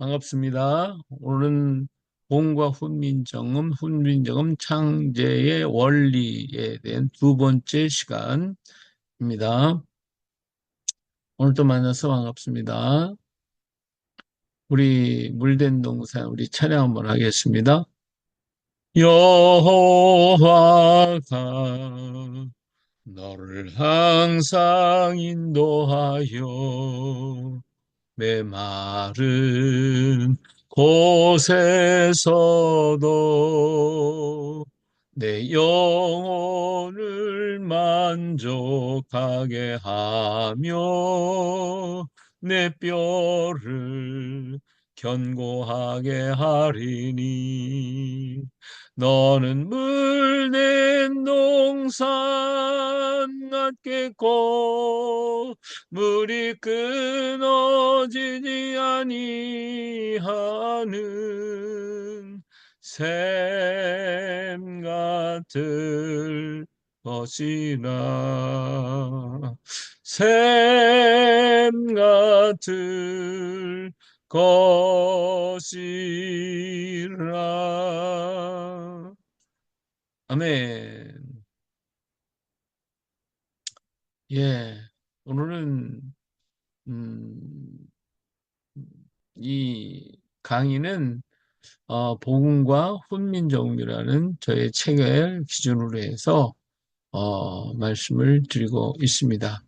반갑습니다. 오늘은 공과 훈민정음, 훈민정음 창제의 원리에 대한 두 번째 시간입니다. 오늘도 만나서 반갑습니다. 우리 물된 동산, 우리 찬양 한번 하겠습니다. 여호와가 너를 항상 인도하여 메마른 곳에서도 내 영혼을 만족하게 하며 내 뼈를 견고하게 하리니 너는 물낸 동산 같겠고 물이 끊어지지 아니하는 샘 같을 것이라 샘 같을 것이라. 아멘. 예, 오늘은 음, 이 강의는 복음과 훈민정음이라는 저의 책을 기준으로 해서 말씀을 드리고 있습니다.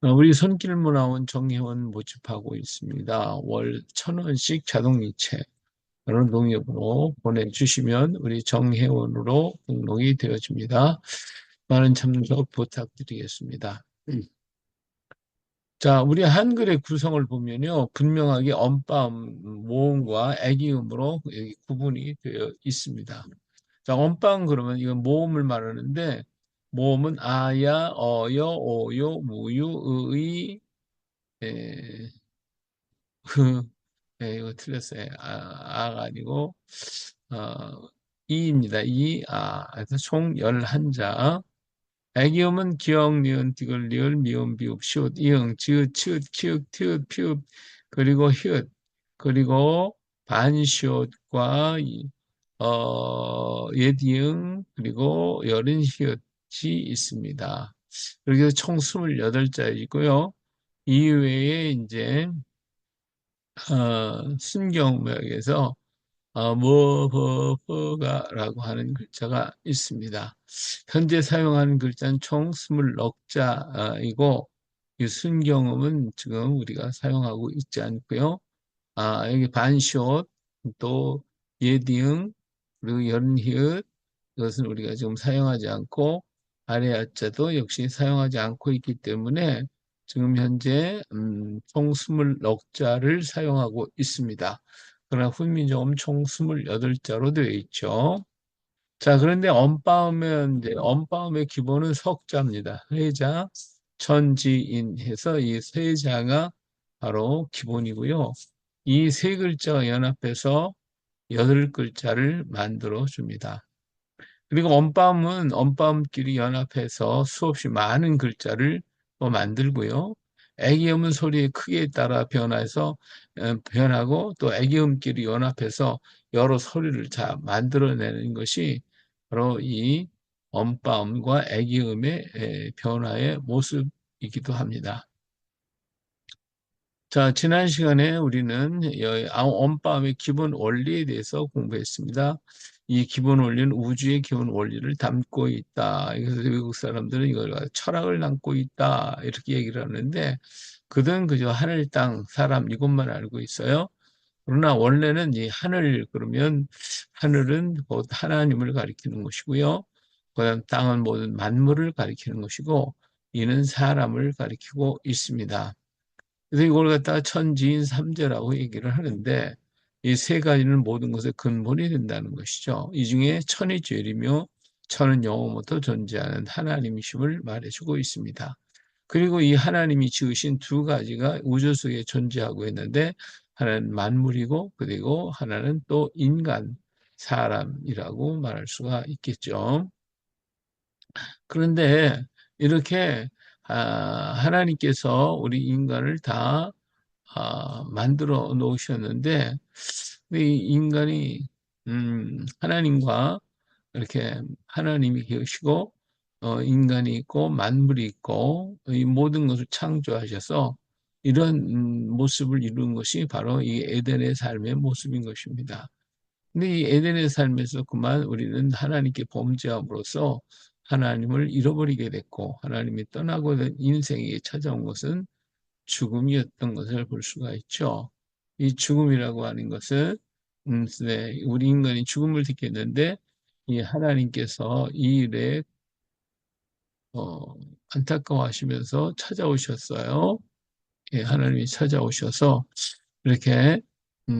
우리 손길모 나온 정혜원 모집하고 있습니다. 월 1,000원씩 자동이체 여러 농협으로 보내주시면 우리 정혜원으로 등록이 되어집니다. 많은 참석 부탁드리겠습니다. 자, 우리 한글의 구성을 보면요. 분명하게 엄바음, 모음과 애기음으로 여기 구분이 되어 있습니다. 자, 엄바음 그러면 이건 모음을 말하는데, 모음은 아야, 어여, 오요, 무유, 의의, 에, 흐, 이거 틀렸어요. 아가 아니고, 이입니다. 그래서 총 11자. 애기음은 기역, 니은, 디귿, 리을, 미음, 비읍, 시옷, 이응, 지읒, 치읒, 키읔, 티읒, 피읒, 그리고 히읗, 그리고 반시옷과 옛이응, 그리고 여린 히읗이 있습니다. 이렇게 해서 총 28자이고요. 이외에 이제 순경무역에서 뭐뭐뭐가라고 하는 글자가 있습니다. 현재 사용하는 글자는 총 26자이고 이 순경음은 지금 우리가 사용하고 있지 않고요. 여기 반시옷 또 예디응 그리고 연히읗 이것은 우리가 지금 사용하지 않고 아래아자도 역시 사용하지 않고 있기 때문에 지금 현재 총 26자를 사용하고 있습니다. 그러나 훈민정음 총 28자로 되어 있죠. 자, 그런데 엄빠음은 이제 엄빠음의 기본은 석자입니다. 회자, 천지인 해서 이 세자가 바로 기본이고요. 이 세 글자가 연합해서 8글자를 만들어 줍니다. 그리고 언빠음은 언빠음끼리 연합해서 수없이 많은 글자를 또 만들고요. 애기음은 소리의 크기에 따라 변해서 변하고 또 애기음끼리 연합해서 여러 소리를 다 만들어내는 것이 바로 이 언빠음과 애기음의 변화의 모습이기도 합니다. 자, 지난 시간에 우리는 언빠음의 기본 원리에 대해서 공부했습니다. 이 기본 원리는 우주의 기본 원리를 담고 있다. 그래서 외국 사람들은 이걸 철학을 담고 있다. 이렇게 얘기를 하는데, 그들은 그저 하늘, 땅, 사람 이것만 알고 있어요. 그러나 원래는 이 하늘, 그러면 하늘은 곧 하나님을 가리키는 것이고요. 그다음 땅은 모든 만물을 가리키는 것이고, 이는 사람을 가리키고 있습니다. 그래서 이걸 갖다가 천지인 삼재라고 얘기를 하는데 이 세 가지는 모든 것의 근본이 된다는 것이죠. 이 중에 천이 제일이며 천은 영원부터 존재하는 하나님이심을 말해주고 있습니다. 그리고 이 하나님이 지으신 두 가지가 우주 속에 존재하고 있는데 하나는 만물이고 그리고 하나는 또 인간, 사람이라고 말할 수가 있겠죠. 그런데 이렇게 하나님께서 우리 인간을 다 만들어 놓으셨는데, 이 인간이, 하나님과 이렇게 하나님이 계시고, 인간이 있고, 만물이 있고, 이 모든 것을 창조하셔서 이런 모습을 이룬 것이 바로 이 에덴의 삶의 모습인 것입니다. 근데 이 에덴의 삶에서 그만 우리는 하나님께 범죄함으로써 하나님을 잃어버리게 됐고, 하나님이 떠나고 인생에 찾아온 것은 죽음이었던 것을 볼 수가 있죠. 이 죽음이라고 하는 것은, 네, 우리 인간이 죽음을 택했는데, 이 하나님께서 이 일에, 어, 안타까워하시면서 찾아오셨어요. 예, 하나님이 찾아오셔서, 이렇게,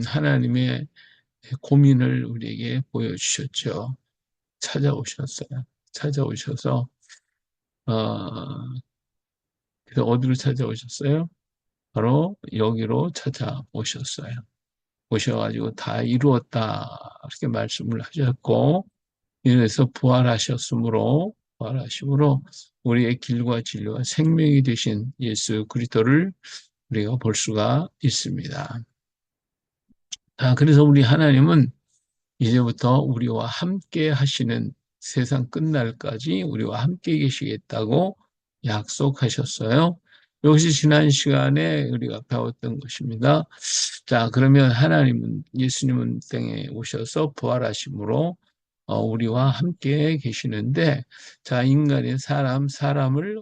하나님의 고민을 우리에게 보여주셨죠. 찾아오셨어요. 찾아오셔서, 어, 그래서 어디로 찾아오셨어요? 바로 여기로 찾아오셨어요. 오셔가지고 다 이루었다. 이렇게 말씀을 하셨고, 이래서 부활하심으로 우리의 길과 진리와 생명이 되신 예수 그리스도를 우리가 볼 수가 있습니다. 그래서 우리 하나님은 이제부터 우리와 함께 하시는 세상 끝날까지 우리와 함께 계시겠다고 약속하셨어요. 이것이 지난 시간에 우리가 배웠던 것입니다. 자, 그러면 예수님은 땅에 오셔서 부활하심으로 우리와 함께 계시는데, 자, 인간의 사람을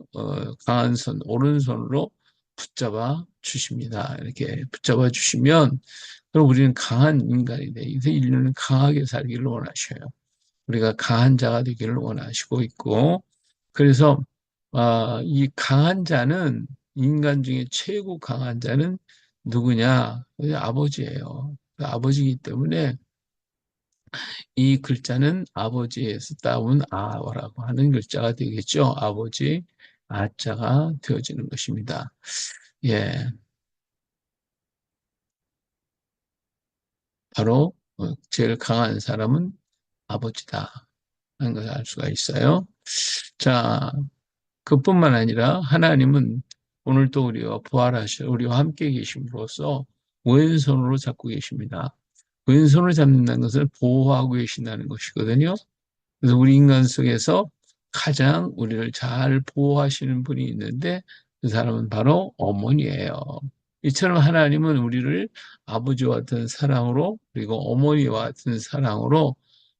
강한 오른손으로 붙잡아 주십니다. 이렇게 붙잡아 주시면, 그럼 우리는 강한 인간이 돼. 이제 인류는 강하게 살기를 원하셔요. 우리가 강한 자가 되기를 원하시고 있고, 그래서 이 강한 자는 인간 중에 최고 강한 자는 누구냐? 아버지예요. 아버지이기 때문에 이 글자는 아버지에서 따온 아라고 하는 글자가 되겠죠. 아버지 아자가 되어지는 것입니다. 예, 바로 제일 강한 사람은 아버지다 하는 것을 알 수가 있어요. 자, 그뿐만 아니라 하나님은 오늘 또 우리와 함께 계심으로써 왼손으로 잡고 계십니다. 왼손을 잡는다는 것은 보호하고 계신다는 것이거든요. 그래서 우리 인간 속에서 가장 우리를 잘 보호하시는 분이 있는데 그 사람은 바로 어머니예요. 이처럼 하나님은 우리를 아버지와 같은 사랑으로 그리고 어머니와 같은 사랑으로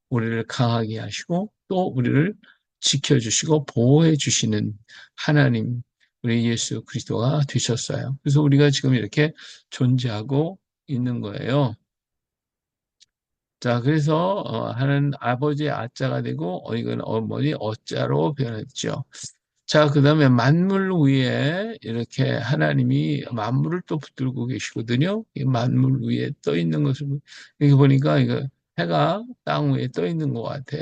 우리를 강하게 하시고 또 우리를 지켜주시고 보호해 주시는 하나님, 우리 예수 그리스도가 되셨어요. 그래서 우리가 지금 이렇게 존재하고 있는 거예요. 자, 그래서 하는 아버지의 아자가 되고 이건 어머니 어자로 변했죠. 자, 그 다음에 만물 위에 이렇게 하나님이 만물을 또 붙들고 계시거든요. 이 만물 위에 떠 있는 것을 여기 보니까 이거 해가 땅 위에 떠 있는 것 같아.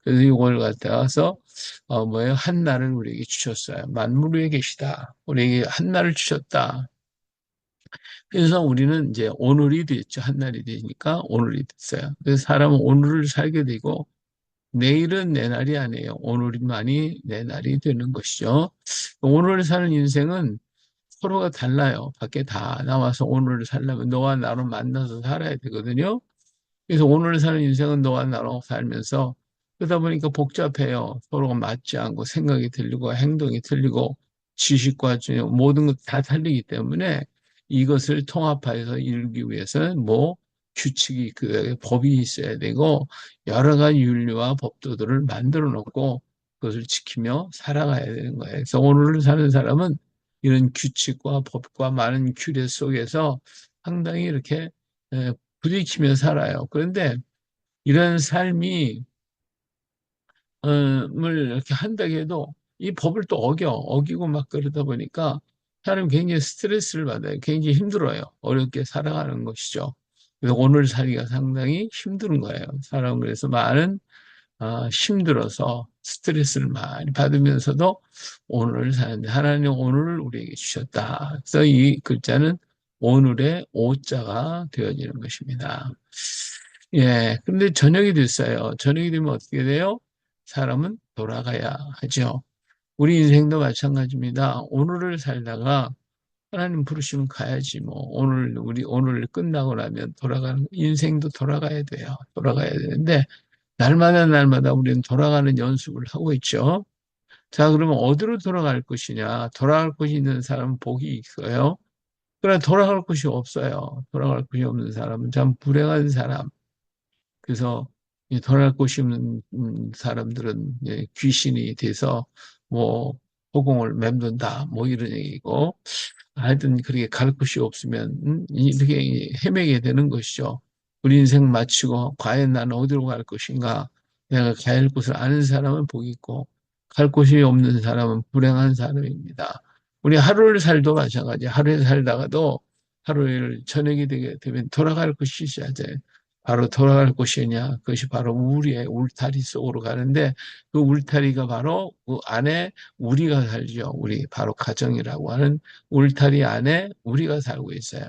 그래서 이걸 갖다서 뭐예요? 한나를 우리에게 주셨어요. 만물 위에 계시다. 우리에게 한나를 주셨다. 그래서 우리는 이제 오늘이 됐죠. 한날이 되니까 오늘이 됐어요. 그래서 사람은 오늘을 살게 되고 내일은 내 날이 아니에요. 오늘만이 내 날이 되는 것이죠. 오늘을 사는 인생은 서로가 달라요. 밖에 다 나와서 오늘을 살려면 너와 나로 만나서 살아야 되거든요. 그래서 오늘 사는 인생은 너와 나로 살면서 그러다 보니까 복잡해요. 서로가 맞지 않고 생각이 틀리고 행동이 틀리고 지식과 모든 것 다 틀리기 때문에 이것을 통합해서 이루기 위해서는 뭐 규칙이 그 법이 있어야 되고 여러 가지 윤리와 법도들을 만들어 놓고 그것을 지키며 살아가야 되는 거예요. 그래서 오늘을 사는 사람은 이런 규칙과 법과 많은 규례 속에서 상당히 이렇게 부딪히며 살아요. 그런데 이런 삶이 을 이렇게 한다고 해도 이 법을 또 어기고 막 그러다 보니까 사람이 굉장히 스트레스를 받아요. 굉장히 힘들어요. 어렵게 살아가는 것이죠. 그래서 오늘 살기가 상당히 힘든 거예요. 사람은 그래서 많은 힘들어서 스트레스를 많이 받으면서도 오늘을 사는데 하나님 오늘을 우리에게 주셨다. 그래서 이 글자는 오늘의 오자가 되어지는 것입니다. 예, 근데 저녁이 됐어요. 저녁이 되면 어떻게 돼요? 사람은 돌아가야 하죠. 우리 인생도 마찬가지입니다. 오늘을 살다가 하나님 부르시면 가야지 뭐. 오늘 끝나고 나면 인생도 돌아가야 돼요. 돌아가야 되는데 날마다 우리는 돌아가는 연습을 하고 있죠. 자, 그러면 어디로 돌아갈 것이냐? 돌아갈 곳이 있는 사람은 복이 있어요. 그러나 돌아갈 곳이 없어요. 돌아갈 곳이 없는 사람은 참 불행한 사람. 그래서 이 돌아갈 곳이 없는 사람들은 귀신이 돼서 뭐 허공을 맴돈다 뭐 이런 얘기고, 하여튼 그렇게 갈 곳이 없으면 이렇게 헤매게 되는 것이죠. 우리 인생 마치고 과연 나는 어디로 갈 것인가? 내가 가야 할 곳을 아는 사람은 복이 있고 갈 곳이 없는 사람은 불행한 사람입니다. 우리 하루를 살도 마찬가지. 하루에 살다가도 하루를 저녁이 되게 되면 돌아갈 곳이 있어야 돼. 바로 돌아갈 곳이냐? 그것이 바로 우리의 울타리 속으로 가는데, 그 울타리가 바로 그 안에 우리가 살죠. 우리 바로 가정이라고 하는 울타리 안에 우리가 살고 있어요.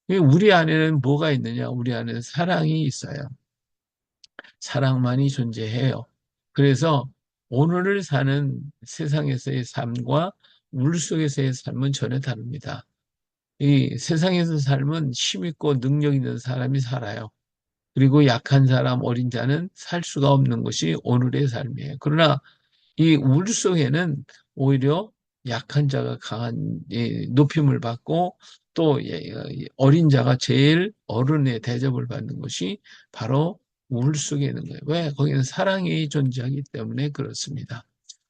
우리 안에는 뭐가 있느냐? 우리 안에는 사랑이 있어요. 사랑만이 존재해요. 그래서 오늘을 사는 세상에서의 삶과 물속에서의 삶은 전혀 다릅니다. 이 세상에서 삶은 힘있고 능력 있는 사람이 살아요. 그리고 약한 사람, 어린 자는 살 수가 없는 것이 오늘의 삶이에요. 그러나 이 우리 속에는 오히려 약한 자가 강한 높임을 받고, 또 어린 자가 제일 어른의 대접을 받는 것이 바로 우리 속에 있는 거예요. 왜? 거기는 사랑이 존재하기 때문에 그렇습니다.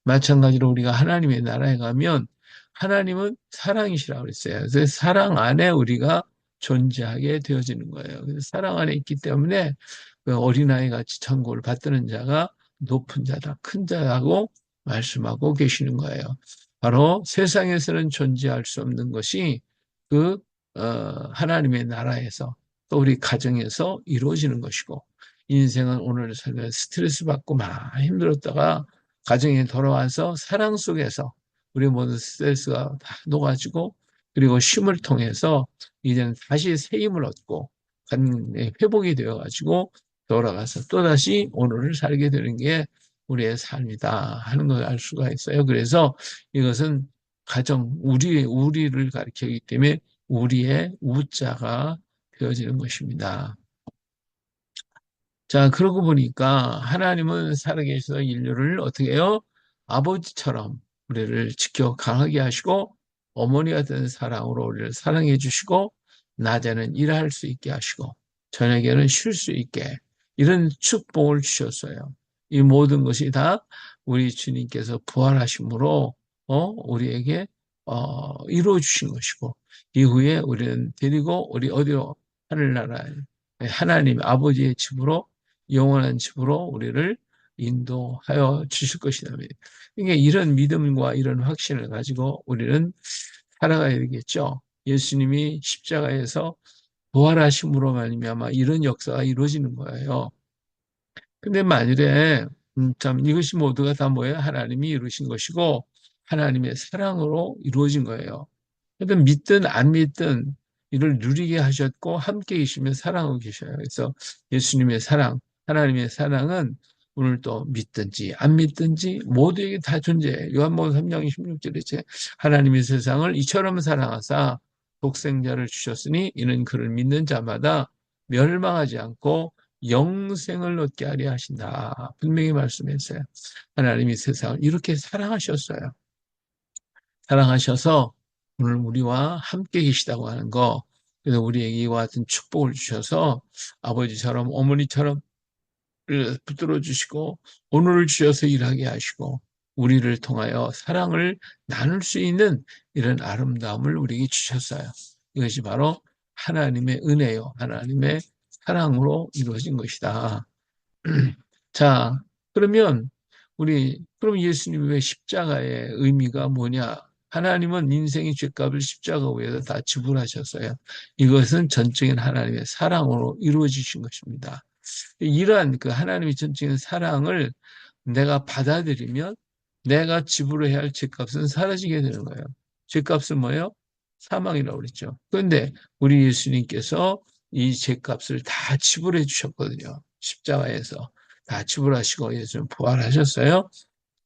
마찬가지로 우리가 하나님의 나라에 가면 하나님은 사랑이시라고 그랬어요. 그래서 사랑 안에 우리가 존재하게 되어지는 거예요. 그래서 사랑 안에 있기 때문에 그 어린아이 같이 천국을 받드는 자가 높은 자다, 큰 자라고 말씀하고 계시는 거예요. 바로 세상에서는 존재할 수 없는 것이 그 하나님의 나라에서, 또 우리 가정에서 이루어지는 것이고, 인생은 오늘 살면 스트레스 받고 많이 힘들었다가 가정에 돌아와서 사랑 속에서 우리 모든 스트레스가 다 녹아지고, 그리고 쉼을 통해서 이제는 다시 새 힘을 얻고 회복이 되어가지고 돌아가서 또다시 오늘을 살게 되는 게 우리의 삶이다 하는 걸 알 수가 있어요. 그래서 이것은 우리를 가리키기 때문에 우리의 우자가 되어지는 것입니다. 자, 그러고 보니까 하나님은 살아계셔서 인류를 어떻게 해요? 아버지처럼 우리를 지켜 강하게 하시고, 어머니 같은 사랑으로 우리를 사랑해 주시고, 낮에는 일할 수 있게 하시고, 저녁에는 쉴 수 있게, 이런 축복을 주셨어요. 이 모든 것이 다 우리 주님께서 부활하심으로 우리에게 이루어 주신 것이고, 이후에 우리는 데리고 우리 어디로, 하늘나라에 하나님 아버지의 집으로, 영원한 집으로 우리를 인도하여 주실 것이다. 그러니까 이런 믿음과 이런 확신을 가지고 우리는 살아가야 되겠죠. 예수님이 십자가에서 부활하심으로 말미암아 이런 역사가 이루어지는 거예요. 근데 만일에 참 이것이 모두가 다 뭐예요? 하나님이 이루신 것이고 하나님의 사랑으로 이루어진 거예요. 그러니까 믿든 안 믿든 이를 누리게 하셨고 함께 계시면 사랑하고 계셔요. 그래서 예수님의 사랑, 하나님의 사랑은 오늘 또 믿든지 안 믿든지 모두에게 다 존재해요. 요한복음 3장 16절에 하나님의 세상을 이처럼 사랑하사 독생자를 주셨으니 이는 그를 믿는 자마다 멸망하지 않고 영생을 얻게 하려 하신다. 분명히 말씀했어요. 하나님이 세상을 이렇게 사랑하셨어요. 사랑하셔서 오늘 우리와 함께 계시다고 하는 거, 그래서 우리에게 이와 같은 축복을 주셔서 아버지처럼 어머니처럼 붙들어 주시고 오늘을 주셔서 일하게 하시고 우리를 통하여 사랑을 나눌 수 있는 이런 아름다움을 우리에게 주셨어요. 이것이 바로 하나님의 은혜요, 하나님의 사랑으로 이루어진 것이다. 자, 그럼 예수님이 왜 십자가의 의미가 뭐냐? 하나님은 인생의 죗값을 십자가 위에서 다 지불하셨어요. 이것은 전적인 하나님의 사랑으로 이루어지신 것입니다. 이러한 그 하나님의 전적인 사랑을 내가 받아들이면 내가 지불해야 할 죗값은 사라지게 되는 거예요. 죗값은 뭐예요? 사망이라고 그랬죠. 그런데 우리 예수님께서 이 죗값을 다 지불해 주셨거든요. 십자가에서 다 지불하시고 예수님 부활하셨어요.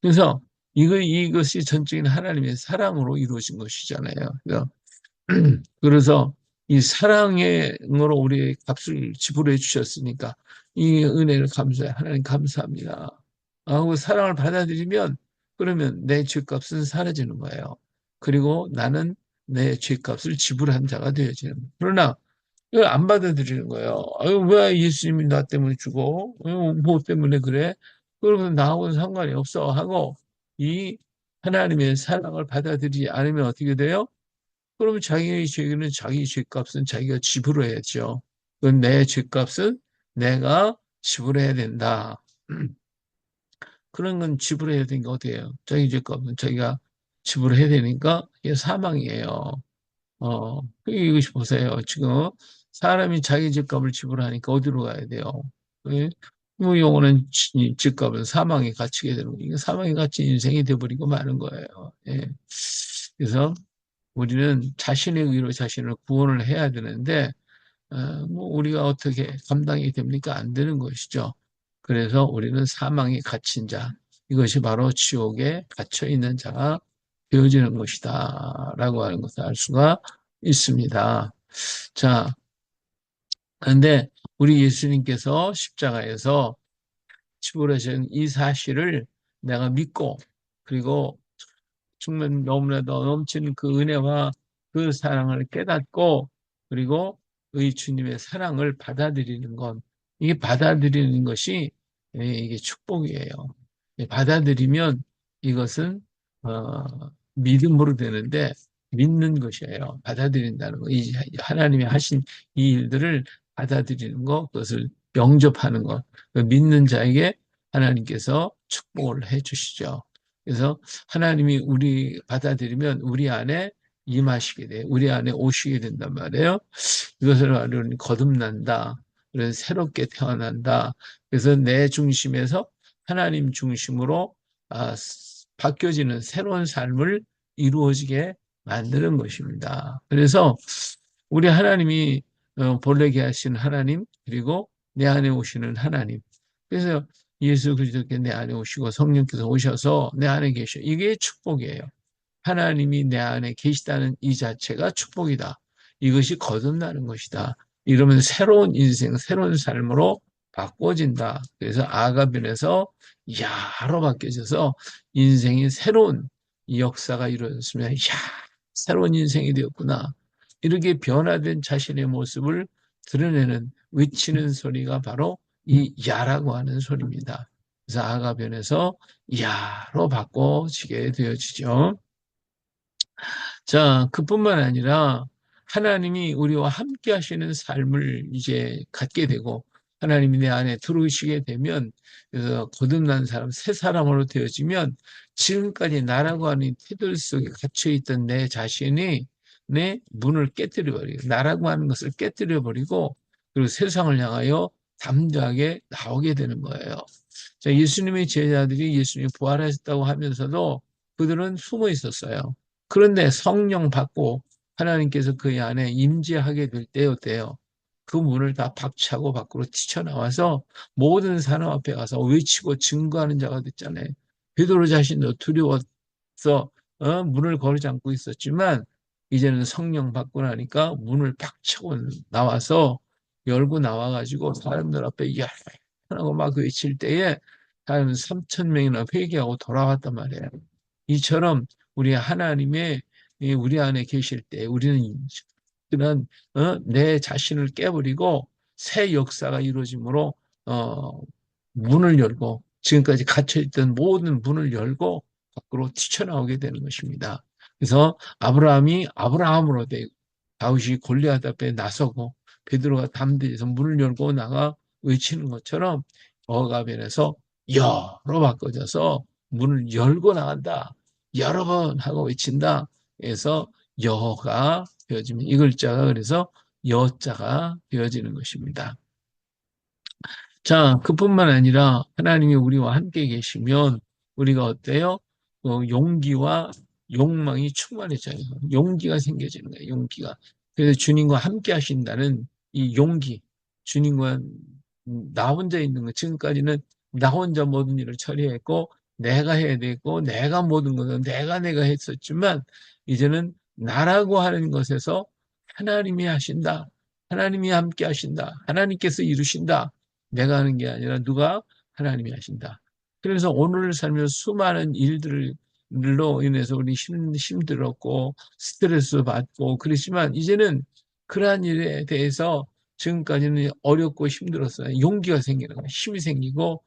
그래서 이것이 전적인 하나님의 사랑으로 이루어진 것이잖아요. 그래서 그래서 이 사랑으로 우리의 값을 지불해 주셨으니까 이 은혜를 감사해. 하나님 감사합니다. 하고 사랑을 받아들이면 그러면 내 죄값은 사라지는 거예요. 그리고 나는 내 죄값을 지불한 자가 되어지는 거예요. 그러나 이걸 안 받아들이는 거예요. 아유, 왜 예수님이 나 때문에 죽어? 뭐 때문에 그래? 그러면 나하고는 상관이 없어 하고 이 하나님의 사랑을 받아들이지 않으면 어떻게 돼요? 그러면 자기의 죄는 자기 죄값은 자기가 지불해야죠. 그건 내 죄값은 내가 지불해야 된다. 그런 건 지불해야 되는 게 어디예요? 자기 죄값은 자기가 지불해야 되니까 이게 사망이에요. 이것이 보세요. 지금 사람이 자기 집값을 지불하니까 어디로 가야 돼요? 예? 뭐 영원한 집값은 사망에 갇히게 되는 거니까 사망에 갇힌 인생이 돼버리고 마는 거예요. 예. 그래서 우리는 자신의 의로 자신을 구원을 해야 되는데 뭐 우리가 어떻게 감당이 됩니까? 안 되는 것이죠. 그래서 우리는 사망에 갇힌 자, 이것이 바로 지옥에 갇혀 있는 자가 되어지는 것이다. 라고 하는 것을 알 수가 있습니다. 자, 그런데 우리 예수님께서 십자가에서 치부하신 이 사실을 내가 믿고 그리고 정말 너무나도 넘치는 그 은혜와 그 사랑을 깨닫고 그리고 의 주님의 사랑을 받아들이는 것 이게 받아들이는 것이 이게 축복이에요. 받아들이면 이것은 어, 믿음으로 되는데 믿는 것이에요. 받아들인다는 거. 이 하나님이 하신 이 일들을 받아들이는 것, 그것을 영접하는 것. 그 믿는 자에게 하나님께서 축복을 해 주시죠. 그래서 하나님이 우리 받아들이면 우리 안에 임하시게 돼. 우리 안에 오시게 된단 말이에요. 이것을 말하는 거듭난다. 그래서 새롭게 태어난다. 그래서 내 중심에서 하나님 중심으로 바뀌어지는 새로운 삶을 이루어지게 만드는 것입니다. 그래서 우리 하나님이 본래게 하신 하나님 그리고 내 안에 오시는 하나님. 그래서 예수 그리스도께 내 안에 오시고 성령께서 오셔서 내 안에 계셔. 이게 축복이에요. 하나님이 내 안에 계시다는 이 자체가 축복이다. 이것이 거듭나는 것이다. 이러면 새로운 인생, 새로운 삶으로 바꿔진다. 그래서 아가변에서 야로 바뀌어져서 인생이 새로운 이 역사가 이루어졌으면 야, 새로운 인생이 되었구나. 이렇게 변화된 자신의 모습을 드러내는 외치는 소리가 바로 이 야라고 하는 소리입니다. 그래서 아가변에서 야로 바꿔지게 되어지죠. 자, 그뿐만 아니라 하나님이 우리와 함께 하시는 삶을 이제 갖게 되고 하나님이 내 안에 들어오시게 되면 그래서 거듭난 사람, 새 사람으로 되어지면 지금까지 나라고 하는 태들 속에 갇혀 있던 내 자신이 내 문을 깨뜨려 버리고 나라고 하는 것을 깨뜨려 버리고 그리고 세상을 향하여 담대하게 나오게 되는 거예요. 자, 예수님의 제자들이 예수님이 부활하셨다고 하면서도 그들은 숨어 있었어요. 그런데 성령 받고 하나님께서 그 안에 임재하게 될 때였대요. 그 문을 다 박차고 밖으로 튀쳐나와서 모든 사람 앞에 가서 외치고 증거하는 자가 됐잖아요. 베드로 자신도 두려워서 문을 걸지 않고 있었지만 이제는 성령 받고 나니까 문을 박차고 나와서 열고 나와가지고 사람들 앞에 야 하고 막 외칠 때에 한 3천 명이나 회개하고 돌아왔단 말이에요. 이처럼 우리 하나님의 우리 안에 계실 때 우리는 그런 내 자신을 깨버리고 새 역사가 이루어지므로 어, 문을 열고 지금까지 갇혀있던 모든 문을 열고 밖으로 튀쳐나오게 되는 것입니다. 그래서 아브라함이 아브라함으로 되고 다윗이 골리앗 앞에 나서고 베드로가 담대해서 문을 열고 나가 외치는 것처럼 어가변에서 여로 바꿔져서 문을 열고 나간다. 여러 번 하고 외친다. 그래서 여가 되어지면 이 글자가 그래서 여자가 되어지는 것입니다. 자, 그뿐만 아니라 하나님이 우리와 함께 계시면 우리가 어때요? 용기와 욕망이 충만해져요. 용기가 생겨지는 거예요. 용기가. 그래서 주님과 함께 하신다는 이 용기, 주님과 나 혼자 있는 거 지금까지는 나 혼자 모든 일을 처리했고 내가 해야 되고 내가 모든 것은 내가 했었지만 이제는 나라고 하는 것에서 하나님이 하신다. 하나님이 함께 하신다. 하나님께서 이루신다. 내가 하는 게 아니라 누가? 하나님이 하신다. 그래서 오늘 살면서 수많은 일들로 인해서 우리 힘들었고 스트레스 받고 그렇지만 이제는 그러한 일에 대해서 지금까지는 어렵고 힘들었어요. 용기가 생기는 거예요. 힘이 생기고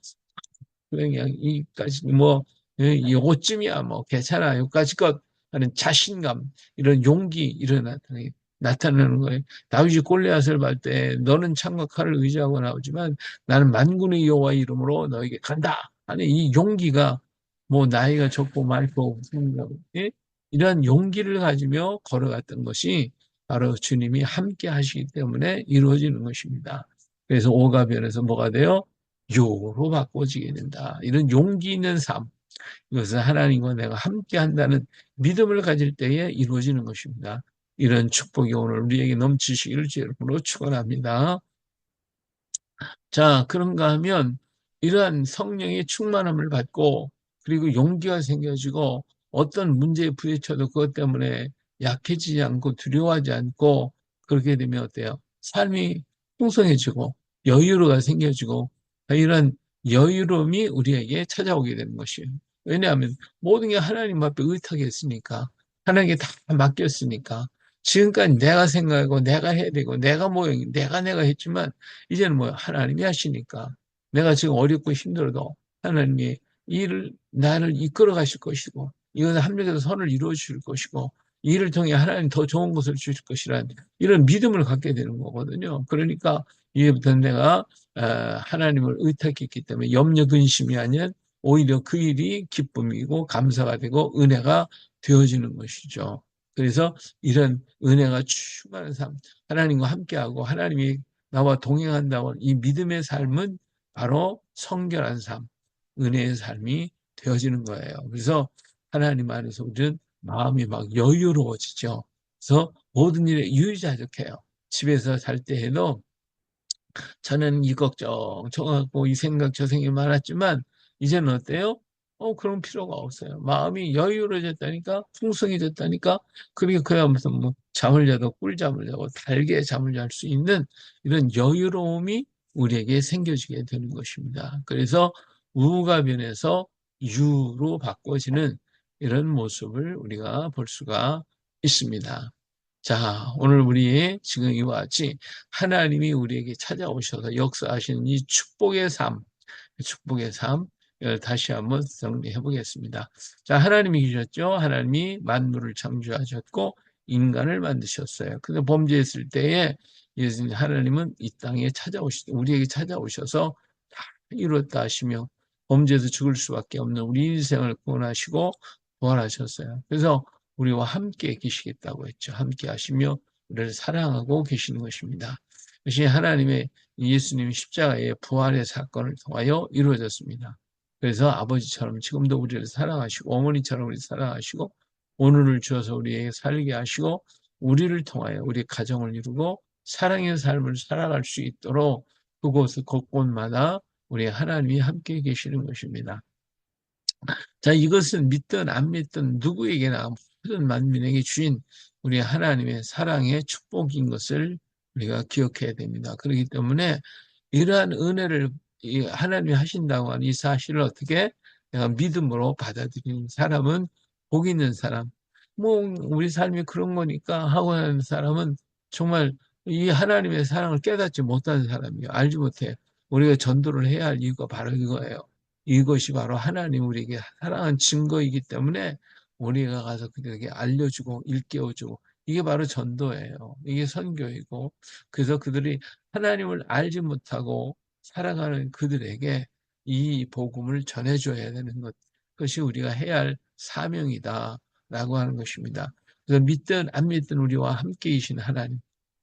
그냥 이까지 뭐 요거쯤이야 뭐 괜찮아 요까지 것 하는 자신감 이런 용기 이런 나타나는 거예요. 다윗이 골리앗을 볼 때 너는 창과 칼을 의지하고 나오지만 나는 만군의 여호와 이름으로 너에게 간다 하는 이 용기가 뭐 나이가 적고 많고 예? 이러한 용기를 가지며 걸어갔던 것이 바로 주님이 함께 하시기 때문에 이루어지는 것입니다. 그래서 오가변에서 뭐가 돼요? 유로 바꿔지게 된다. 이런 용기 있는 삶, 이것은 하나님과 내가 함께 한다는 믿음을 가질 때에 이루어지는 것입니다. 이런 축복이 오늘 우리에게 넘치시기를 주의 이름으로 축원합니다. 자, 그런가 하면 이러한 성령의 충만함을 받고 그리고 용기가 생겨지고 어떤 문제에 부딪혀도 그것 때문에 약해지지 않고 두려워하지 않고 그렇게 되면 어때요? 삶이 풍성해지고 여유가 생겨지고 이런 여유로움이 우리에게 찾아오게 되는 것이에요. 왜냐하면 모든 게 하나님 앞에 의탁해 있으니까 하나님께 다 맡겼으니까 지금까지 내가 생각하고 내가 해야 되고 내가 했지만 이제는 뭐 하나님이 하시니까 내가 지금 어렵고 힘들어도 하나님이 일을 나를 이끌어 가실 것이고 이것을 합력해서 선을 이루어 주실 것이고 이 일을 통해 하나님 더 좋은 것을 주실 것이라는 이런 믿음을 갖게 되는 거거든요. 그러니까 이제부터 내가 하나님을 의탁했기 때문에 염려 근심이 아닌 오히려 그 일이 기쁨이고 감사가 되고 은혜가 되어지는 것이죠. 그래서 이런 은혜가 충만한 삶, 하나님과 함께하고 하나님이 나와 동행한다고 이 믿음의 삶은 바로 성결한 삶, 은혜의 삶이 되어지는 거예요. 그래서 하나님 안에서 우리는 마음이 막 여유로워지죠. 그래서 모든 일에 유의자적해요. 집에서 살 때에도 저는 이 걱정, 저 갖고 이 생각, 저 생각이 많았지만, 이제는 어때요? 그런 필요가 없어요. 마음이 여유로워졌다니까, 풍성해졌다니까, 그리고 그야 무슨 뭐, 잠을 자도 꿀잠을 자고 달게 잠을 잘 수 있는 이런 여유로움이 우리에게 생겨지게 되는 것입니다. 그래서 우가 변해서 유로 바꿔지는 이런 모습을 우리가 볼 수가 있습니다. 자, 오늘 우리 지금 이와 같이 하나님이 우리에게 찾아오셔서 역사하시는 이 축복의 삶, 다시 한번 정리해 보겠습니다. 자, 하나님이 계셨죠? 하나님이 만물을 창조하셨고, 인간을 만드셨어요. 근데 범죄했을 때에 예수님, 하나님은 이 땅에 우리에게 찾아오셔서 다 이뤘다 하시며, 범죄에서 죽을 수밖에 없는 우리 인생을 구원하시고, 부활하셨어요. 그래서 우리와 함께 계시겠다고 했죠. 함께 하시며, 우리를 사랑하고 계시는 것입니다. 그것이 하나님의 예수님 십자가의 부활의 사건을 통하여 이루어졌습니다. 그래서 아버지처럼 지금도 우리를 사랑하시고 어머니처럼 우리를 사랑하시고 오늘을 주어서 우리에게 살게 하시고 우리를 통하여 우리 가정을 이루고 사랑의 삶을 살아갈 수 있도록 그곳 곳곳마다 우리 하나님이 함께 계시는 것입니다. 자, 이것은 믿든 안 믿든 누구에게나 모든 만민에게 주인 우리 하나님의 사랑의 축복인 것을 우리가 기억해야 됩니다. 그렇기 때문에 이러한 은혜를 하나님이 하신다고 하는 이 사실을 어떻게 내가 믿음으로 받아들이는 사람은 복 있는 사람. 뭐 우리 삶이 그런 거니까 하고 하는 사람은 정말 이 하나님의 사랑을 깨닫지 못하는 사람이에요. 알지 못해. 우리가 전도를 해야 할 이유가 바로 이거예요. 이것이 바로 하나님 우리에게 사랑한 증거이기 때문에 우리가 가서 그들에게 알려주고 일깨워주고 이게 바로 전도예요. 이게 선교이고 그래서 그들이 하나님을 알지 못하고 살아가는 그들에게 이 복음을 전해줘야 되는 것. 그것이 우리가 해야 할 사명이다라고 하는 것입니다. 그래서 믿든 안 믿든 우리와 함께이신 하나님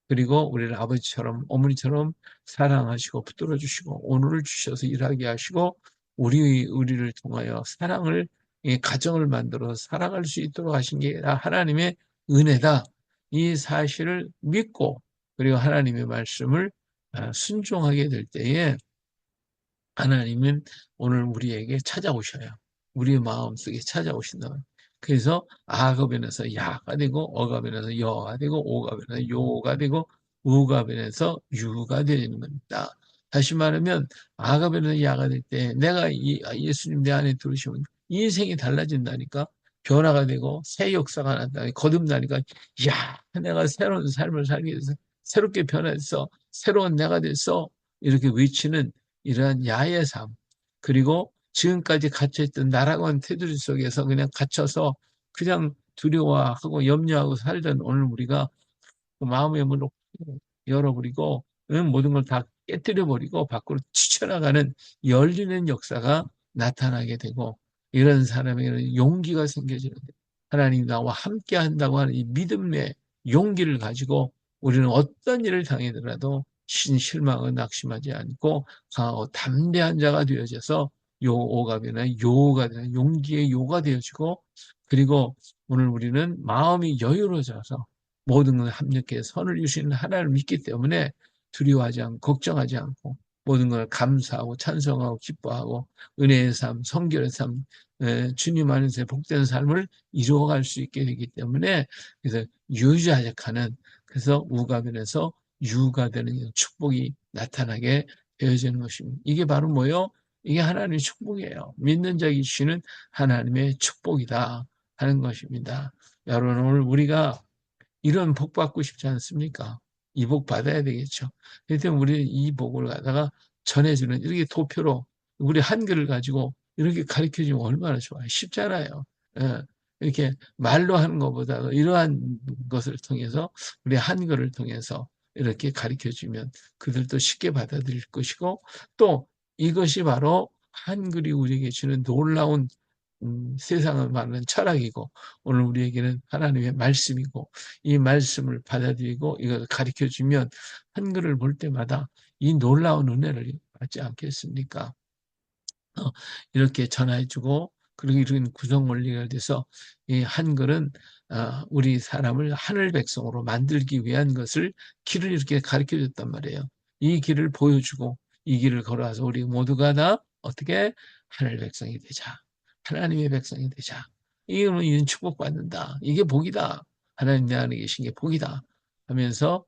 그리고 우리를 아버지처럼 어머니처럼 사랑하시고 붙들어 주시고 오늘을 주셔서 일하게 하시고 우리를 통하여 사랑을 이 가정을 만들어 살아갈 수 있도록 하신 게 하나님의 은혜다. 이 사실을 믿고 그리고 하나님의 말씀을 순종하게 될 때에 하나님은 오늘 우리에게 찾아오셔요. 우리의 마음속에 찾아오신다. 그래서 아가 변해서 야가 되고, 어가 변해서 여가 되고, 오가 변해서 요가 되고, 우가 변해서 유가 되는 겁니다. 다시 말하면 아가 변해서 야가 될 때 내가 예수님 내 안에 들으시면 인생이 달라진다니까. 변화가 되고 새 역사가 난다. 거듭나니까 야, 내가 새로운 삶을 살게 돼서 새롭게 변화했어. 새로운 내가 됐어. 이렇게 외치는 이러한 야의 삶. 그리고 지금까지 갇혀있던 나라고 테두리 속에서 그냥 갇혀서 그냥 두려워하고 염려하고 살던 오늘 우리가 그 마음의 문을 열어버리고 모든 걸 다 깨뜨려버리고 밖으로 뛰쳐나가는 열리는 역사가 나타나게 되고 이런 사람에게는 용기가 생겨지는 거예요. 하나님 나와 함께 한다고 하는 이 믿음의 용기를 가지고 우리는 어떤 일을 당하더라도 실망을 낙심하지 않고 강하고 담대한 자가 되어져서 요오가 되나 요가 되나 용기의 요가 되어지고 그리고 오늘 우리는 마음이 여유로워져서 모든 걸 합력해 선을 주시는 하나님을 믿기 때문에 두려워하지 않고 걱정하지 않고 모든 걸 감사하고 찬송하고 기뻐하고 은혜의 삶, 성결의 삶, 주님 안에서의 복된 삶을 이루어갈 수 있게 되기 때문에 그래서 유자적하는 그래서 우가변에서 유가 되는 축복이 나타나게 되어지는 것입니다. 이게 바로 뭐요? 이게 하나님의 축복이에요. 믿는 자에게 주시는 하나님의 축복이다 하는 것입니다. 여러분 오늘 우리가 이런 복 받고 싶지 않습니까? 이 복 받아야 되겠죠. 그래서 우리는 이 복을 갖다가 전해주는 이렇게 도표로 우리 한글을 가지고 이렇게 가르쳐 주면 얼마나 좋아요. 쉽잖아요. 예. 이렇게 말로 하는 것보다 이러한 것을 통해서 우리 한글을 통해서 이렇게 가르쳐 주면 그들도 쉽게 받아들일 것이고 또 이것이 바로 한글이 우리에게 주는 놀라운 세상을 말하는 철학이고 오늘 우리에게는 하나님의 말씀이고 이 말씀을 받아들이고 이걸 가르쳐 주면 한글을 볼 때마다 이 놀라운 은혜를 받지 않겠습니까? 어, 이렇게 전화해주고 그리고 이런 구성 원리가 돼서 이 한글은 우리 사람을 하늘 백성으로 만들기 위한 것을 길을 이렇게 가르쳐 줬단 말이에요. 이 길을 보여주고 이 길을 걸어와서 우리 모두가 다 어떻게 하늘 백성이 되자. 하나님의 백성이 되자. 이거는 축복받는다. 이게 복이다. 하나님 내 안에 계신 게 복이다. 하면서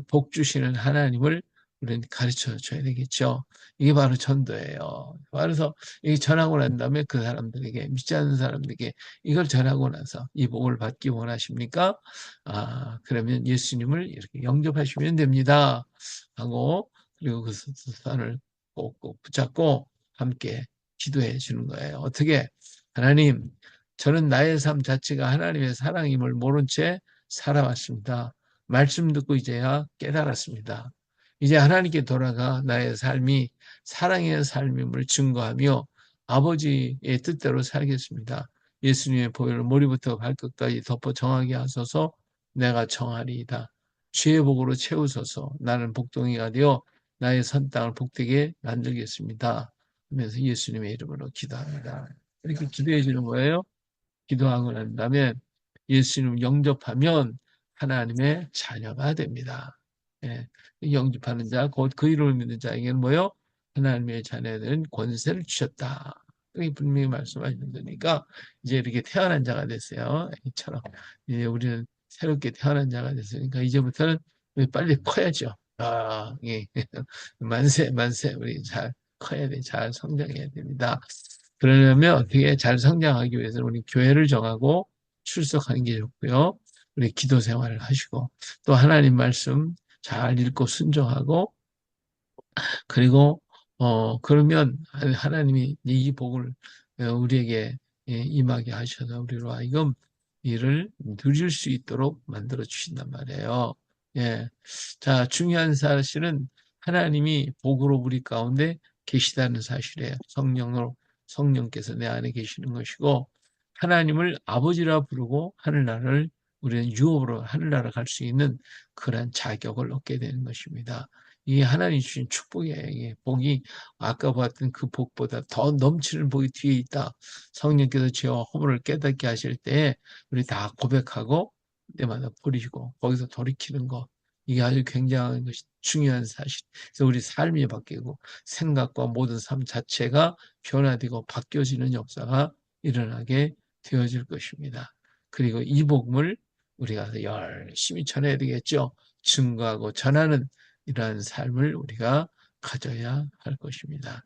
복 주시는 하나님을 우리는 가르쳐 줘야 되겠죠. 이게 바로 전도예요. 그래서 이 전하고 난 다음에 그 사람들에게 믿지 않는 사람들에게 이걸 전하고 나서 이 복을 받기 원하십니까? 그러면 예수님을 이렇게 영접하시면 됩니다. 하고 그리고 그 손을 꼭꼭 붙잡고 함께 기도해 주는 거예요. 어떻게? 하나님, 저는 나의 삶 자체가 하나님의 사랑임을 모른 채 살아왔습니다. 말씀 듣고 이제야 깨달았습니다. 이제 하나님께 돌아가 나의 삶이 사랑의 삶임을 증거하며 아버지의 뜻대로 살겠습니다. 예수님의 보혈을 머리부터 발끝까지 덮어 정하게 하소서. 내가 정하리이다. 주의 복으로 채우소서. 나는 복덩이가 되어 나의 선 땅을 복되게 만들겠습니다. 하면서 예수님의 이름으로 기도합니다. 이렇게 기도해 주는 거예요. 기도하고 난 다음에 예수님 영접하면 하나님의 자녀가 됩니다. 예, 영접하는 자, 곧 그 이름을 믿는 자에게는 뭐요? 하나님의 자녀들은 권세를 주셨다. 이 분명히 말씀하시는 거니까 이제 이렇게 태어난 자가 됐어요. 이처럼 이제 우리는 새롭게 태어난 자가 됐으니까 이제부터는 우리 빨리 커야죠. 예. 만세, 만세. 우리 잘 커야 돼. 잘 성장해야 됩니다. 그러려면 어떻게 잘 성장하기 위해서는 우리 교회를 정하고 출석하는 게 좋고요. 우리 기도 생활을 하시고 또 하나님 말씀 잘 읽고 순종하고 그리고 그러면 하나님이 이 복을 우리에게 임하게 하셔서 우리로 하여금 이를 누릴 수 있도록 만들어 주신단 말이에요. 예. 자, 중요한 사실은 하나님이 복으로 우리 가운데 계시다는 사실이에요. 성령께서 내 안에 계시는 것이고 하나님을 아버지라 부르고 하늘나라를 우리는 유업으로 하늘나라 갈 수 있는 그런 자격을 얻게 되는 것입니다. 이게 하나님 주신 축복이에요. 이게 복이 아까 봤던 그 복보다 더 넘치는 복이 뒤에 있다. 성령께서 죄와 허물을 깨닫게 하실 때 우리 다 고백하고 때마다 버리시고 거기서 돌이키는 거. 이게 아주 굉장한 것이 중요한 사실. 그래서 우리 삶이 바뀌고 생각과 모든 삶 자체가 변화되고 바뀌어지는 역사가 일어나게 되어질 것입니다. 그리고 이 복음을 우리가 열심히 전해야 되겠죠. 증거하고 전하는 이러한 삶을 우리가 가져야 할 것입니다.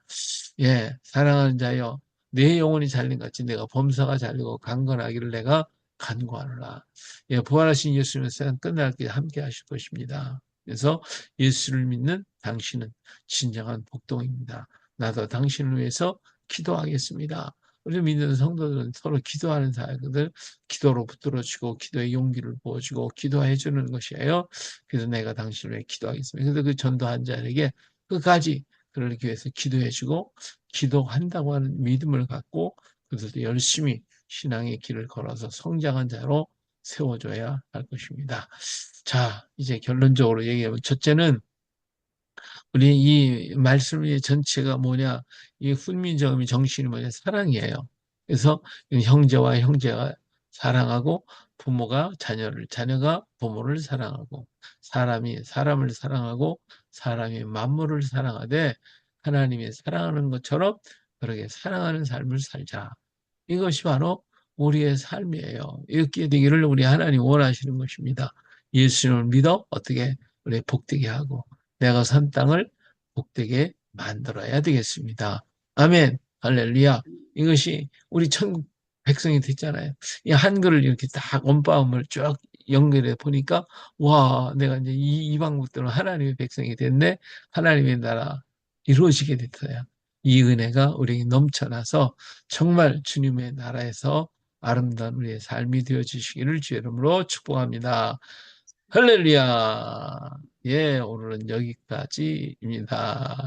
예, 사랑하는 자여, 내 영혼이 잘린 같이 내가 범사가 잘리고 강건하기를 내가 간구하노라. 예, 부활하신 예수님은 세상 끝날 때 함께 하실 것입니다. 그래서 예수를 믿는 당신은 진정한 복동입니다. 나도 당신을 위해서 기도하겠습니다. 우리 믿는 성도들은 서로 기도하는 사이들, 기도로 붙들어주고 기도의 용기를 부어주고 기도해 주는 것이에요. 그래서 내가 당신을 위해 기도하겠습니다. 그래서 그 전도한 자에게 끝까지 그러기 위해서 기도해 주고 기도한다고 하는 믿음을 갖고 그들도 열심히 신앙의 길을 걸어서 성장한 자로 세워줘야 할 것입니다. 자, 이제 결론적으로 얘기하면 첫째는 우리 이 말씀의 전체가 뭐냐? 이 훈민정음의 정신이 뭐냐? 사랑이에요. 그래서 형제와 형제가 사랑하고 부모가 자녀를, 자녀가 부모를 사랑하고 사람이 사람을 사랑하고 사람이 만물을 사랑하되 하나님이 사랑하는 것처럼 그렇게 사랑하는 삶을 살자. 이것이 바로 우리의 삶이에요. 이렇게 되기를 우리 하나님 원하시는 것입니다. 예수님을 믿어 어떻게 우리 복되게 하고 내가 산 땅을 복되게 만들어야 되겠습니다. 아멘. 할렐루야. 이것이 우리 천국 백성이 됐잖아요. 이 한글을 이렇게 딱 원바음을 쭉 연결해 보니까 와, 내가 이제 이 이방국들은 하나님의 백성이 됐네. 하나님의 나라 이루어지게 됐어요. 이 은혜가 우리에게 넘쳐나서 정말 주님의 나라에서 아름다운 우리의 삶이 되어 주시기를 주의 이름으로 축복합니다. 할렐루야. 예, 오늘은 여기까지입니다.